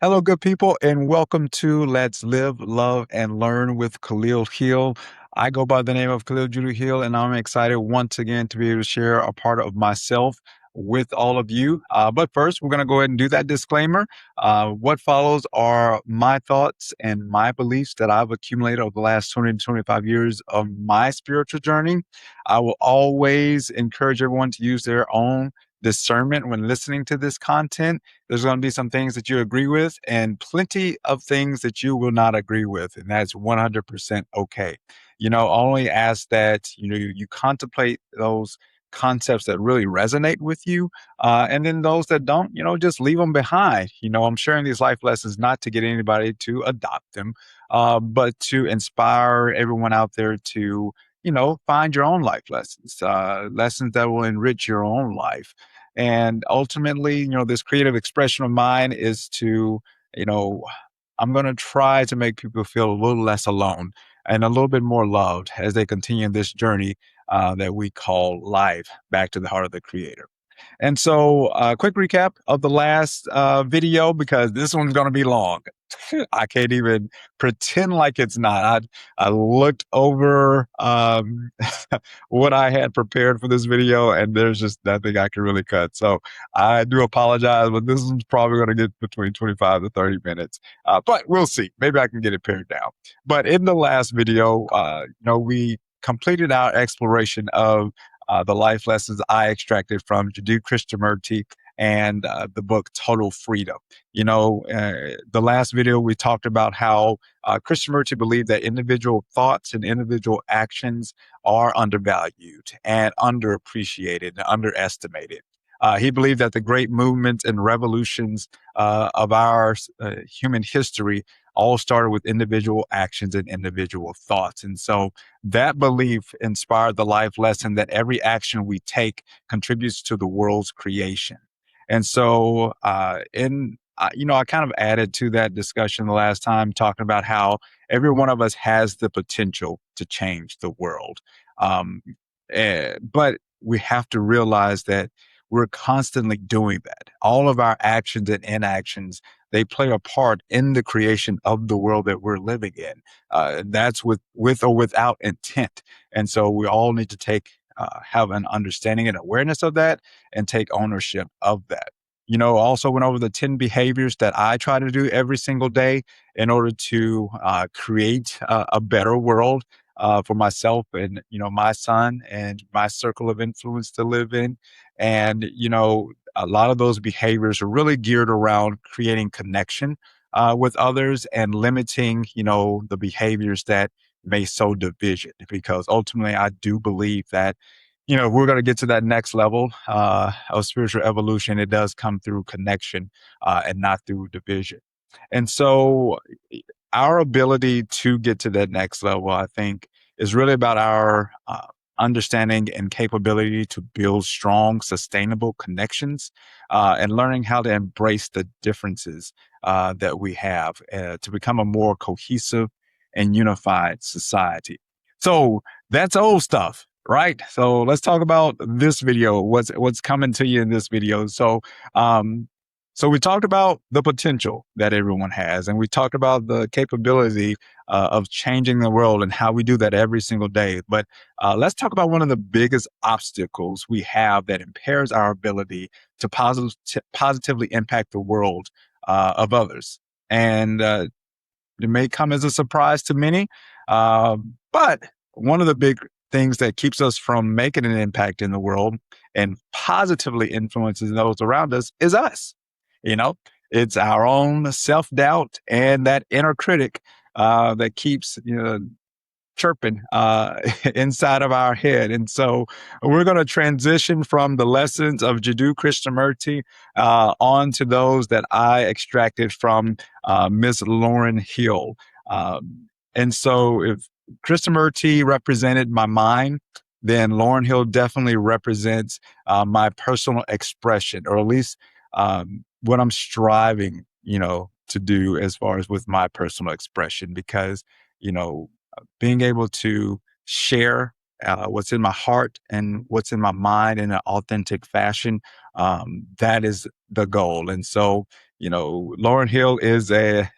Hello, good people, and welcome to Let's Live, Love, and Learn with Khalil Hill. I go by the name of Khalil Judah Hill, and I'm excited once again to be able to share a part of myself with all of you. But first, we're going to go ahead and do that disclaimer. What follows are my thoughts and my beliefs that I've accumulated over the last 20 to 25 years of my spiritual journey. I will always encourage everyone to use their own discernment when listening to this content. There's going to be some things that you agree with and plenty of things that you will not agree with. And that's 100% okay. Only ask that, you contemplate those concepts that really resonate with you. And then those that don't, just leave them behind. I'm sharing these life lessons not to get anybody to adopt them, but to inspire everyone out there to, find your own life lessons, lessons that will enrich your own life. And ultimately, this creative expression of mine is to, you know, I'm going to try to make people feel a little less alone and a little bit more loved as they continue this journey that we call life back to the heart of the Creator. And so, quick recap of the last video because this one's going to be long. I can't even pretend like it's not. I looked over what I had prepared for this video, and there's just nothing I can really cut. So I do apologize, but this one's probably going to get between 25 to 30 minutes. But we'll see. Maybe I can get it pared down. But in the last video, we completed our exploration of the life lessons I extracted from Jadot Krishnamurti and the book Total Freedom. The last video we talked about how Krishnamurti believed that individual thoughts and individual actions are undervalued and underappreciated and underestimated. He believed that the great movements and revolutions of our human history all started with individual actions and individual thoughts. And so that belief inspired the life lesson that every action we take contributes to the world's creation. And so, I kind of added to that discussion the last time, talking about how every one of us has the potential to change the world. But we have to realize that we're constantly doing that. All of our actions and inactions, they play a part in the creation of the world that we're living in. That's with or without intent. And so we all need to have an understanding and awareness of that and take ownership of that. Also went over the 10 behaviors that I try to do every single day in order to create a better world for myself and, my son and my circle of influence to live in. And, a lot of those behaviors are really geared around creating connection with others and limiting, the behaviors that may sow division. Because ultimately, I do believe that if we're going to get to that next level of spiritual evolution, it does come through connection and not through division. And so our ability to get to that next level, I think, is really about our understanding and capability to build strong, sustainable connections and learning how to embrace the differences that we have to become a more cohesive and unified society. So that's old stuff. Right. So let's talk about this video. What's coming to you in this video. So we talked about the potential that everyone has, and we talked about the capability of changing the world and how we do that every single day. But let's talk about one of the biggest obstacles we have that impairs our ability to positively impact the world of others. And it may come as a surprise to many, but one of the big things that keeps us from making an impact in the world and positively influences those around us is us. It's our own self-doubt and that inner critic that keeps, chirping inside of our head. And so we're going to transition from the lessons of Jadot Krishnamurti on to those that I extracted from Miss Lauryn Hill. And so if Krishnamurti represented my mind, then Lauryn Hill definitely represents my personal expression, or at least what I'm striving, to do as far as with my personal expression, because, being able to share what's in my heart and what's in my mind in an authentic fashion. That is the goal. And so, Lauryn Hill is a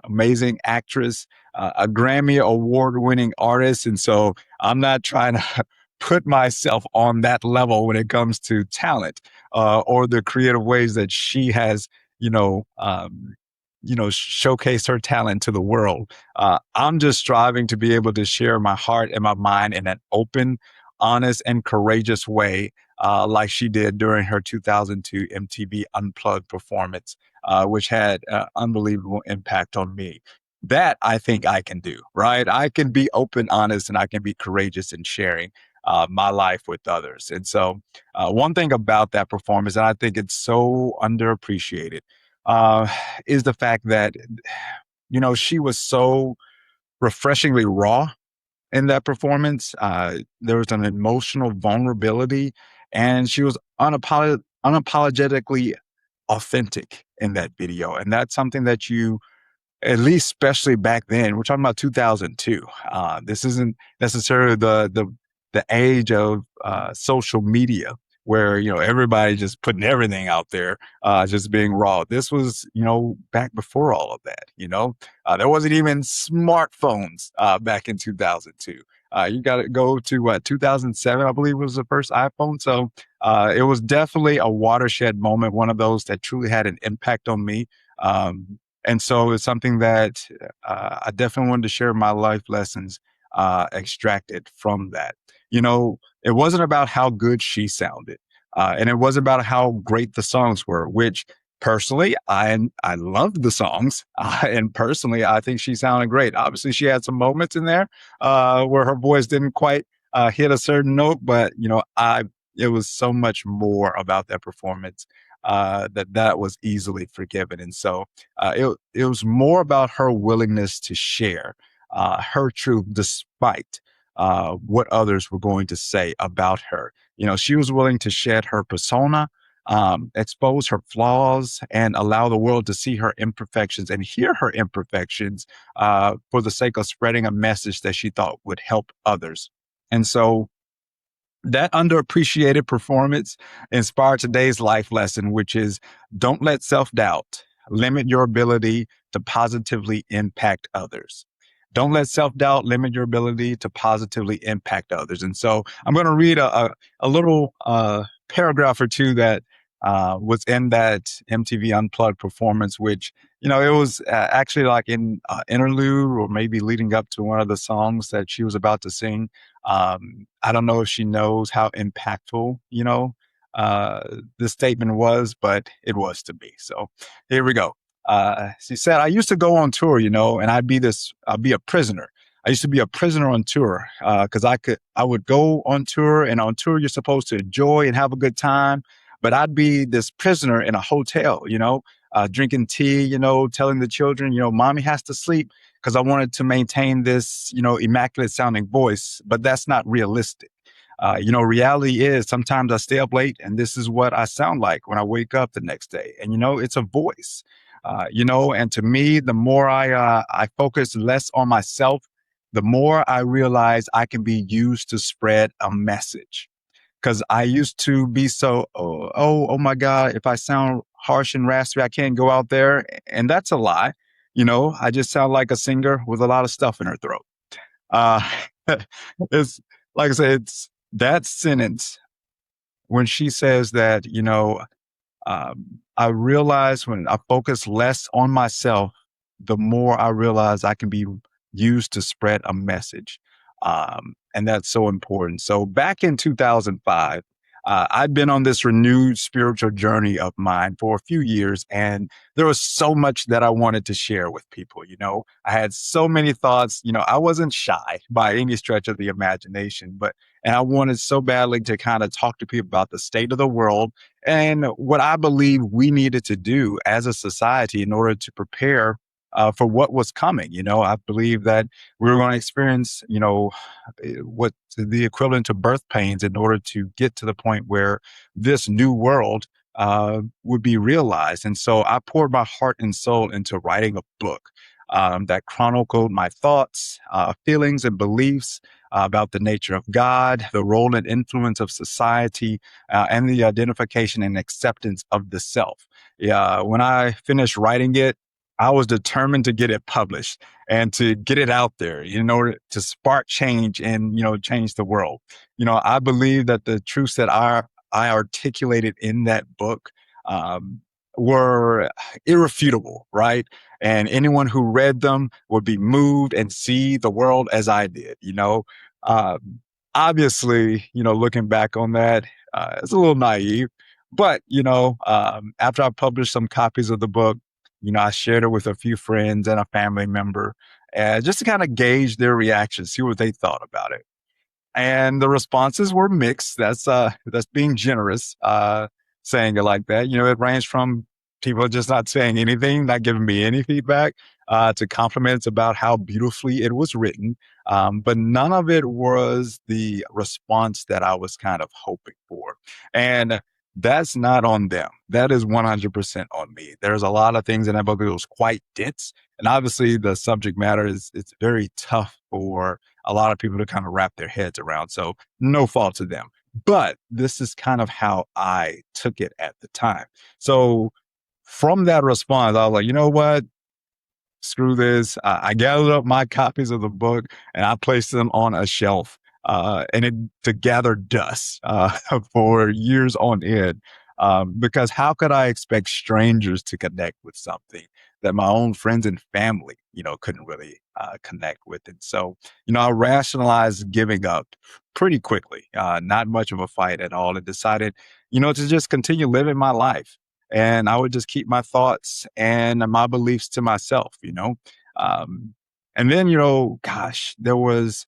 amazing actress, a Grammy award winning artist. And so I'm not trying to put myself on that level when it comes to talent, or the creative ways that she has, showcased her talent to the world. I'm just striving to be able to share my heart and my mind in an open, honest, and courageous way, like she did during her 2002 MTV Unplugged performance, which had unbelievable impact on me. That I think I can do, right? I can be open, honest, and I can be courageous in sharing my life with others. And so, one thing about that performance, and I think it's so underappreciated, uh, is the fact that, she was so refreshingly raw in that performance. There was an emotional vulnerability, and she was unapologetically authentic in that video. And that's something that you, at least especially back then, we're talking about 2002. This isn't necessarily the age of social media where everybody just putting everything out there, just being raw. This was back before all of that. There wasn't even smartphones back in 2002. You got to go to what, 2007, I believe was the first iPhone. So it was definitely a watershed moment, one of those that truly had an impact on me. And so it's something that I definitely wanted to share my life lessons extracted from that. It wasn't about how good she sounded, and it wasn't about how great the songs were, which personally, I loved the songs, and personally, I think she sounded great. Obviously, she had some moments in there where her voice didn't quite hit a certain note, but it was so much more about that performance that was easily forgiven. And so it was more about her willingness to share her truth despite what others were going to say about her. She was willing to shed her persona, expose her flaws, and allow the world to see her imperfections and hear her imperfections for the sake of spreading a message that she thought would help others. And so that underappreciated performance inspired today's life lesson, which is don't let self doubt limit your ability to positively impact others. Don't let self doubt limit your ability to positively impact others. And so I'm going to read a little paragraph or two that was in that MTV Unplugged performance, which, it was actually like in interlude or maybe leading up to one of the songs that she was about to sing. I don't know if she knows how impactful, the statement was, but it was to me. So here we go. She said, I used to go on tour, and I'd be a prisoner. I used to be a prisoner on tour because I would go on tour, and on tour, you're supposed to enjoy and have a good time. But I'd be this prisoner in a hotel, drinking tea, telling the children, mommy has to sleep because I wanted to maintain this, immaculate sounding voice, but that's not realistic. Reality is sometimes I stay up late and this is what I sound like when I wake up the next day. And, it's a voice, and to me, the more I focus less on myself, the more I realize I can be used to spread a message. Because I used to be so, oh my God, if I sound harsh and raspy, I can't go out there. And that's a lie. I just sound like a singer with a lot of stuff in her throat. Uh, it's like I said, it's that sentence when she says that, I realize when I focus less on myself, the more I realize I can be used to spread a message. And that's so important. So back in 2005, I'd been on this renewed spiritual journey of mine for a few years, and there was so much that I wanted to share with people. I had so many thoughts. I wasn't shy by any stretch of the imagination, and I wanted so badly to kind of talk to people about the state of the world and what I believe we needed to do as a society in order to prepare for what was coming. I believe that we were going to experience, what the equivalent to birth pains in order to get to the point where this new world would be realized. And so I poured my heart and soul into writing a book that chronicled my thoughts, feelings, and beliefs about the nature of God, the role and influence of society, and the identification and acceptance of the self. Yeah, when I finished writing it, I was determined to get it published and to get it out there in order to spark change and, change the world. I believe that the truths that I articulated in that book um, were irrefutable, right? And anyone who read them would be moved and see the world as I did. Um, Obviously, looking back on that, it's a little naive, but, after I published some copies of the book, I shared it with a few friends and a family member, just to kind of gauge their reaction, see what they thought about it. And the responses were mixed. That's being generous, saying it like that. It ranged from people just not saying anything, not giving me any feedback, to compliments about how beautifully it was written. But none of it was the response that I was kind of hoping for. And that's not on them. That is 100% on me. There's a lot of things in that book that was quite dense. And obviously the subject matter is it's very tough for a lot of people to kind of wrap their heads around. So no fault to them. But this is kind of how I took it at the time. So from that response, I was like, you know what? Screw this. I gathered up my copies of the book and I placed them on a shelf, and it to gather dust for years on end. Because how could I expect strangers to connect with something that my own friends and family, couldn't really connect with? And so, I rationalized giving up pretty quickly, not much of a fight at all, and decided, to just continue living my life and I would just keep my thoughts and my beliefs to myself. Um, and then, gosh, there was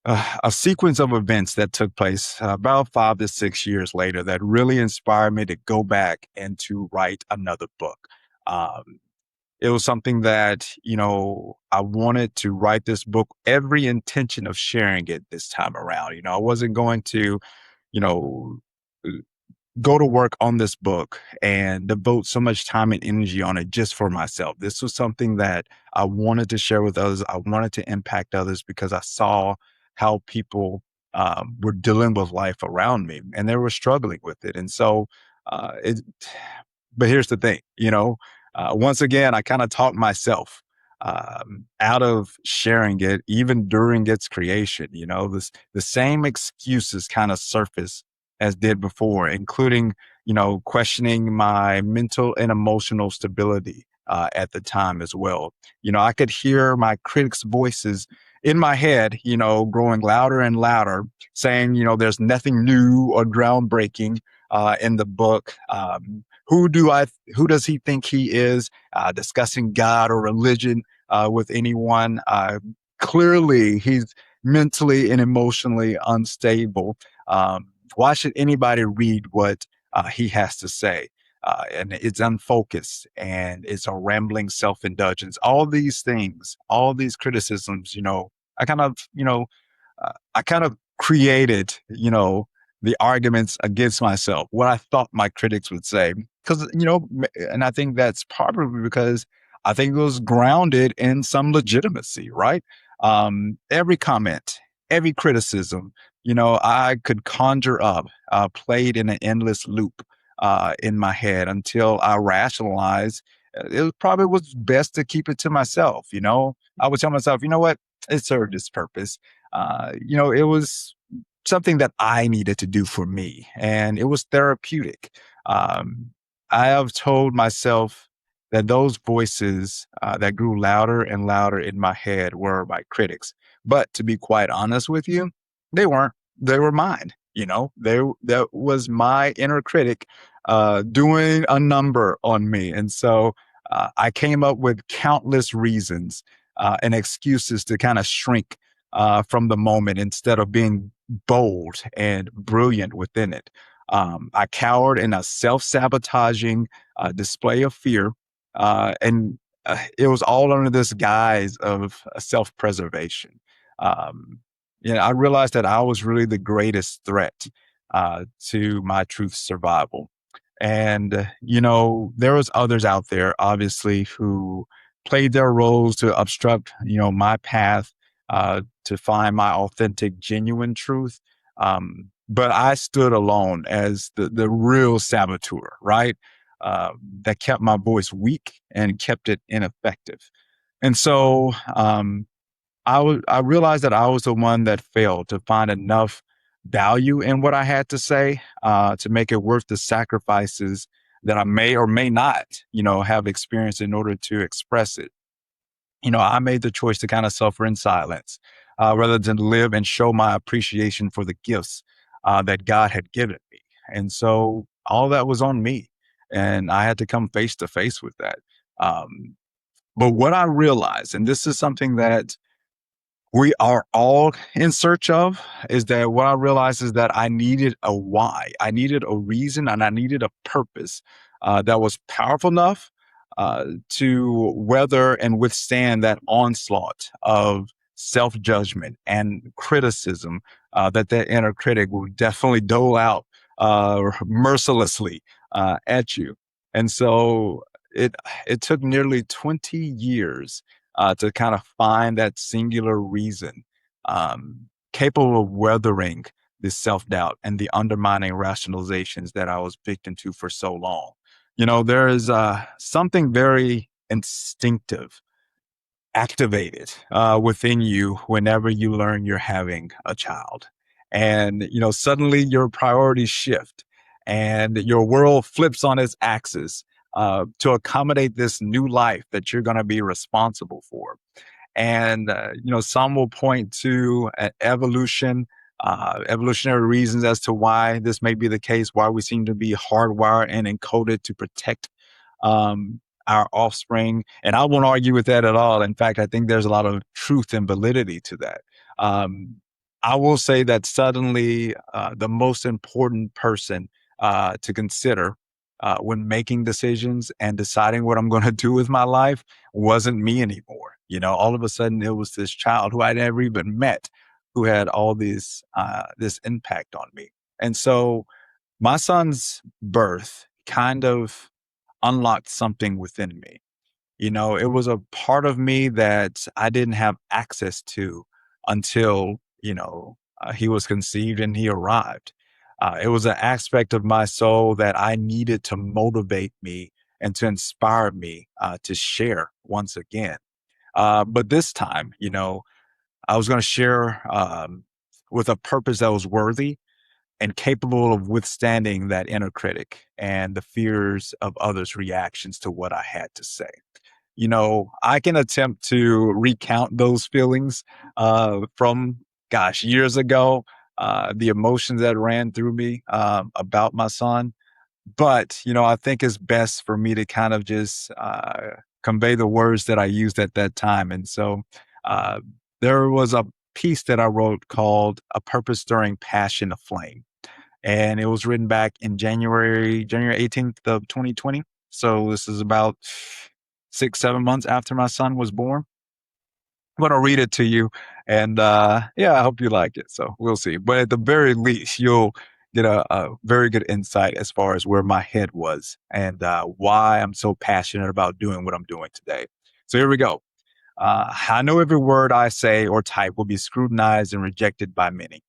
a sequence of events that took place about 5 to 6 years later that really inspired me to go back and to write another book. Um, it was something that, I wanted to write this book, every intention of sharing it this time around. I wasn't going to, you know, go to work on this book and devote so much time and energy on it just for myself. This was something that I wanted to share with others. I wanted to impact others because I saw how people were dealing with life around me and they were struggling with it. And so, but here's the thing, once again, I kind of talked myself out of sharing it, even during its creation. The same excuses kind of surface as did before, including, questioning my mental and emotional stability at the time as well. I could hear my critics' voices in my head, growing louder and louder, saying, there's nothing new or groundbreaking in the book. Who does he think he is, discussing God or religion with anyone? Clearly, he's mentally and emotionally unstable. Why should anybody read what he has to say? And it's unfocused and it's a rambling self indulgence. All these things, all these criticisms, I kind of, I kind of created, the arguments against myself, what I thought my critics would say. Because, and I think that's probably because I think it was grounded in some legitimacy, right? Every comment, every criticism, I could conjure up, played in an endless loop in my head until I rationalized probably was best to keep it to myself. I would tell myself, you know what? It served its purpose. It was something that I needed to do for me, and it was therapeutic. Um, I have told myself that those voices that grew louder and louder in my head were my critics. But to be quite honest with you, they weren't. They were mine. That was my inner critic doing a number on me, and so I came up with countless reasons and excuses to kind of shrink from the moment instead of being bold and brilliant within it. I cowered in a self sabotaging display of fear. And it was all under this guise of self preservation. Um, I realized that I was really the greatest threat to my truth survival. And, there was others out there, obviously, who played their roles to obstruct, my path. to find my authentic, genuine truth. But I stood alone as the real saboteur, right? That kept my voice weak and kept it ineffective. And so I realized that I was the one that failed to find enough value in what I had to say to make it worth the sacrifices that I may or may not, have experienced in order to express it. I made the choice to kind of suffer in silence rather than live and show my appreciation for the gifts that God had given me. And so all that was on me. And I had to come face to face with that. Um, but what I realized, and this is something that we are all in search of, is that what I realized is that I needed a why. I needed a reason and I needed a purpose that was powerful enough to weather and withstand that onslaught of self judgment and criticism that inner critic will definitely dole out mercilessly at you. And so it it took nearly 20 years to kind of find that singular reason capable of weathering the self doubt and the undermining rationalizations that I was victim to for so long. There is something very instinctive activated within you whenever you learn you're having a child. And, suddenly your priorities shift and your world flips on its axis to accommodate this new life that you're going to be responsible for. And, some will point to evolutionary reasons as to why this may be the case, why we seem to be hardwired and encoded to protect um, our offspring. And I won't argue with that at all. In fact, I think there's a lot of truth and validity to that. Um, I will say that suddenly the most important person to consider when making decisions and deciding what I'm going to do with my life wasn't me anymore. All of a sudden it was this child who I never even met who had all this impact on me. And so my son's birth kind of unlocked something within me. It was a part of me that I didn't have access to until, he was conceived and he arrived. It was an aspect of my soul that I needed to motivate me and to inspire me to share once again. But this time, I was going to share with a purpose that was worthy and capable of withstanding that inner critic and the fears of others' reactions to what I had to say. I can attempt to recount those feelings from, gosh, years ago, the emotions that ran through me about my son. But, I think it's best for me to kind of just convey the words that I used at that time. And so uh, there was a piece that I wrote called A Purpose Stirring Passion Aflame, and it was written back in January 18th of 2020. So this is about 6, 7 months after my son was born. I'm gonna read it to you, and yeah, I hope you like it. So we'll see. But at the very least, you'll get a very good insight as far as where my head was and why I'm so passionate about doing what I'm doing today. So here we go. I know every word I say or type will be scrutinized and rejected by many.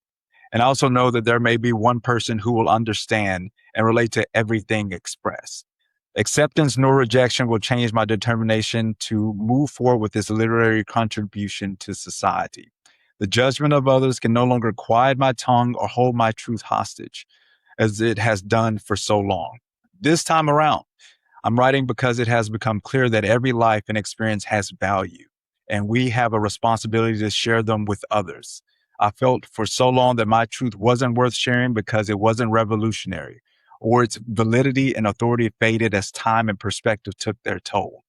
And I also know that there may be one person who will understand and relate to everything expressed. Acceptance nor rejection will change my determination to move forward with this literary contribution to society. The judgment of others can no longer quiet my tongue or hold my truth hostage, as it has done for so long. This time around, I'm writing because it has become clear that every life and experience has value, and we have a responsibility to share them with others. I felt for so long that my truth wasn't worth sharing because it wasn't revolutionary, or its validity and authority faded as time and perspective took their toll.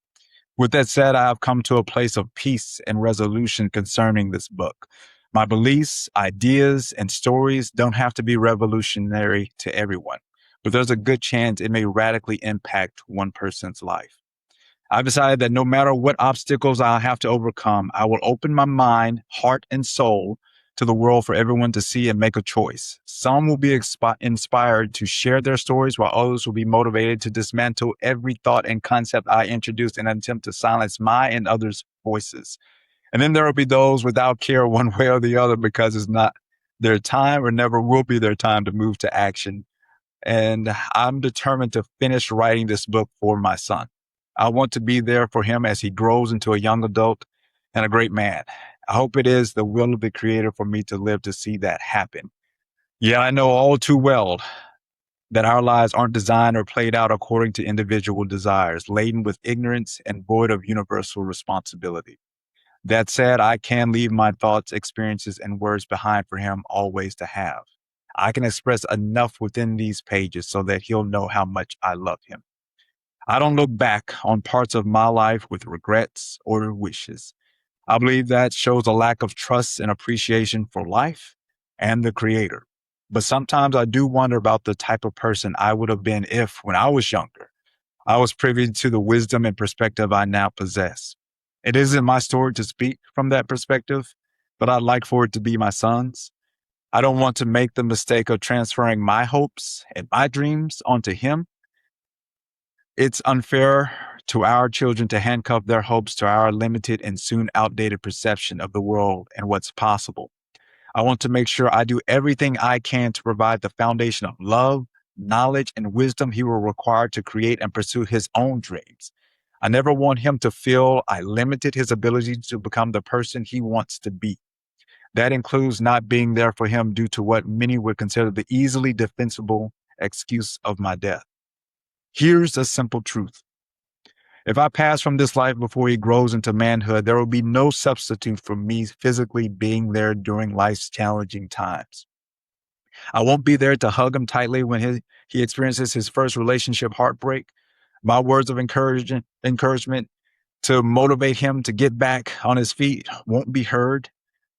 With that said, I have come to a place of peace and resolution concerning this book. My beliefs, ideas, and stories don't have to be revolutionary to everyone, but there's a good chance it may radically impact one person's life. I've decided that no matter what obstacles I'll have to overcome, I will open my mind, heart, and soul to the world for everyone to see and make a choice. Some will be inspired to share their stories, while others will be motivated to dismantle every thought and concept I introduce in an attempt to silence my and others' voices. And then there will be those without care one way or the other because it's not their time or never will be their time to move to action. And I'm determined to finish writing this book for my son. I want to be there for him as he grows into a young adult and a great man. I hope it is the will of the Creator for me to live to see that happen. Yeah, I know all too well that our lives aren't designed or played out according to individual desires, laden with ignorance and void of universal responsibility. That said, I can leave my thoughts, experiences, and words behind for him always to have. I can express enough within these pages so that he'll know how much I love him. I don't look back on parts of my life with regrets or wishes. I believe that shows a lack of trust and appreciation for life and the Creator. But sometimes I do wonder about the type of person I would have been if, when I was younger, I was privy to the wisdom and perspective I now possess. It isn't my story to speak from that perspective, but I'd like for it to be my son's. I don't want to make the mistake of transferring my hopes and my dreams onto him. It's unfair to our children to handcuff their hopes to our limited and soon outdated perception of the world and what's possible. I want to make sure I do everything I can to provide the foundation of love, knowledge, and wisdom he will require to create and pursue his own dreams. I never want him to feel I limited his ability to become the person he wants to be. That includes not being there for him due to what many would consider the easily defensible excuse of my death. Here's a simple truth. If I pass from this life before he grows into manhood, there will be no substitute for me physically being there during life's challenging times. I won't be there to hug him tightly when he experiences his first relationship heartbreak. My words of encouragement to motivate him to get back on his feet won't be heard.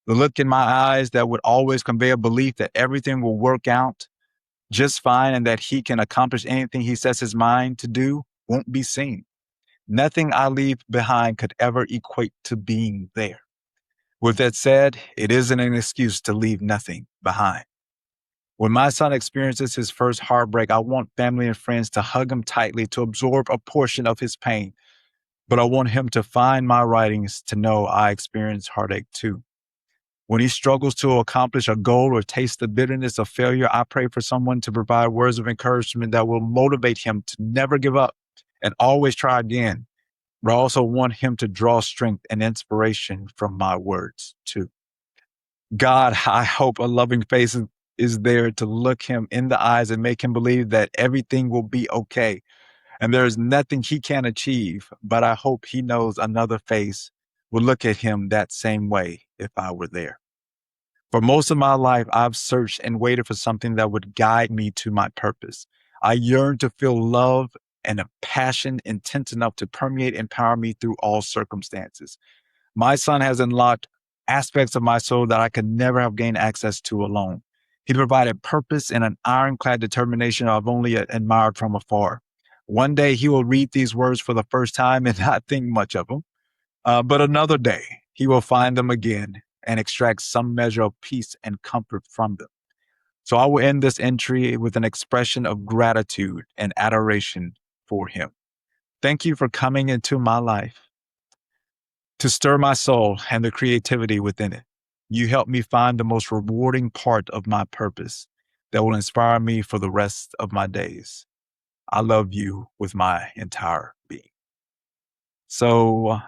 The look in my eyes that would always convey a belief that everything will work out just fine and that he can accomplish anything he sets his mind to do won't be seen. Nothing I leave behind could ever equate to being there. With that said, it isn't an excuse to leave nothing behind. When my son experiences his first heartbreak, I want family and friends to hug him tightly to absorb a portion of his pain. But I want him to find my writings to know I experience heartache too. When he struggles to accomplish a goal or taste the bitterness of failure, I pray for someone to provide words of encouragement that will motivate him to never give up and always try again. But I also want him to draw strength and inspiration from my words too. God, I hope a loving face is there to look him in the eyes and make him believe that everything will be okay. And there is nothing he can achieve, but I hope he knows another face will look at him that same way if I were there. For most of my life, I've searched and waited for something that would guide me to my purpose. I yearn to feel love and a passion intense enough to permeate and empower me through all circumstances. My son has unlocked aspects of my soul that I could never have gained access to alone. He provided purpose and an ironclad determination I've only admired from afar. One day he will read these words for the first time and not think much of them. But another day he will find them again and extract some measure of peace and comfort from them. So I will end this entry with an expression of gratitude and adoration for him. Thank you for coming into my life to stir my soul and the creativity within it. You helped me find the most rewarding part of my purpose that will inspire me for the rest of my days. I love you with my entire being. So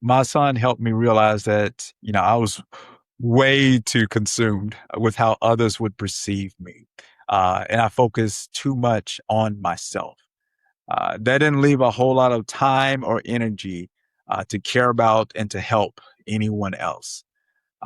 my son helped me realize that, I was way too consumed with how others would perceive me. And I focused too much on myself. That didn't leave a whole lot of time or energy to care about and to help anyone else.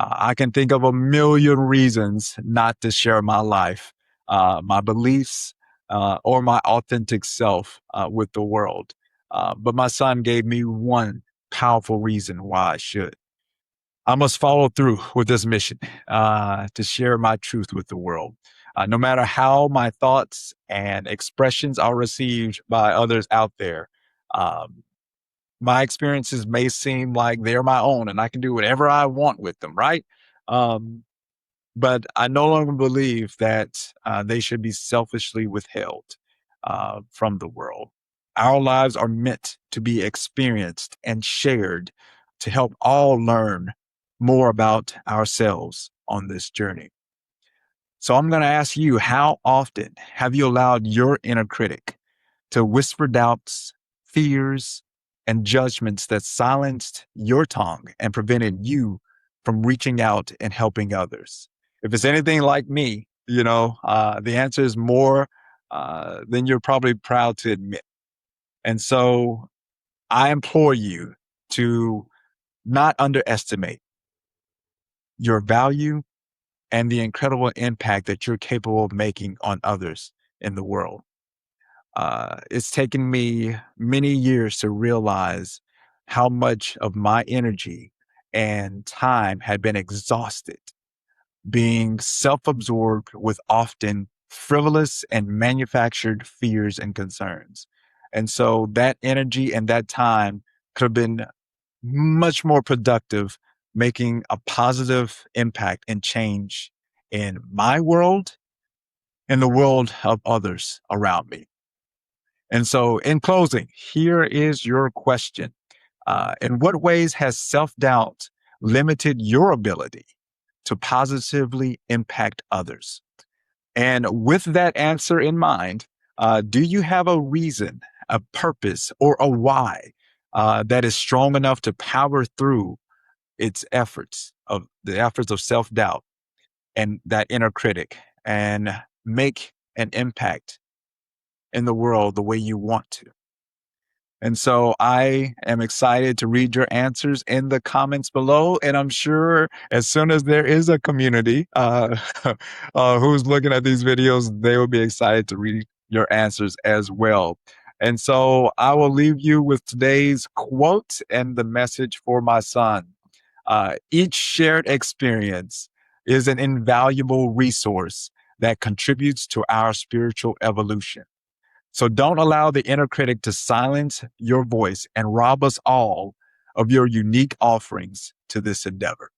I can think of a million reasons not to share my life, my beliefs, or my authentic self with the world. But my son gave me one powerful reason why I should. I must follow through with this mission to share my truth with the world. No matter how my thoughts and expressions are received by others out there, um, my experiences may seem like they're my own and I can do whatever I want with them, right? Um, but I no longer believe that they should be selfishly withheld from the world. Our lives are meant to be experienced and shared to help all learn more about ourselves on this journey. So I'm going to ask you, how often have you allowed your inner critic to whisper doubts, fears, and judgments that silenced your tongue and prevented you from reaching out and helping others? If it's anything like me, the answer is more than you're probably proud to admit. And so I implore you to not underestimate your value and the incredible impact that you're capable of making on others in the world. It's taken me many years to realize how much of my energy and time had been exhausted being self absorbed with often frivolous and manufactured fears and concerns. And so that energy and that time could have been much more productive, making a positive impact and change in my world and the world of others around me. And so, in closing, here is your question. In what ways has self doubt limited your ability to positively impact others? And with that answer in mind, do you have a reason, a purpose, or a why that is strong enough to power through the efforts of self doubt and that inner critic and make an impact in the world the way you want to? And so I am excited to read your answers in the comments below. And I'm sure as soon as there is a community who's looking at these videos, they will be excited to read your answers as well. And so I will leave you with today's quote and the message for my son. Each shared experience is an invaluable resource that contributes to our spiritual evolution. So don't allow the inner critic to silence your voice and rob us all of your unique offerings to this endeavor.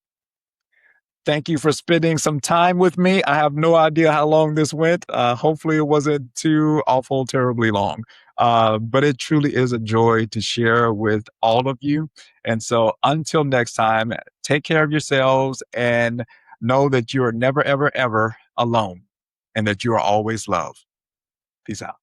Thank you for spending some time with me. I have no idea how long this went. Hopefully, it wasn't too awful, terribly long. But it truly is a joy to share with all of you. And so until next time, take care of yourselves and know that you are never, ever, ever alone and that you are always loved. Peace out.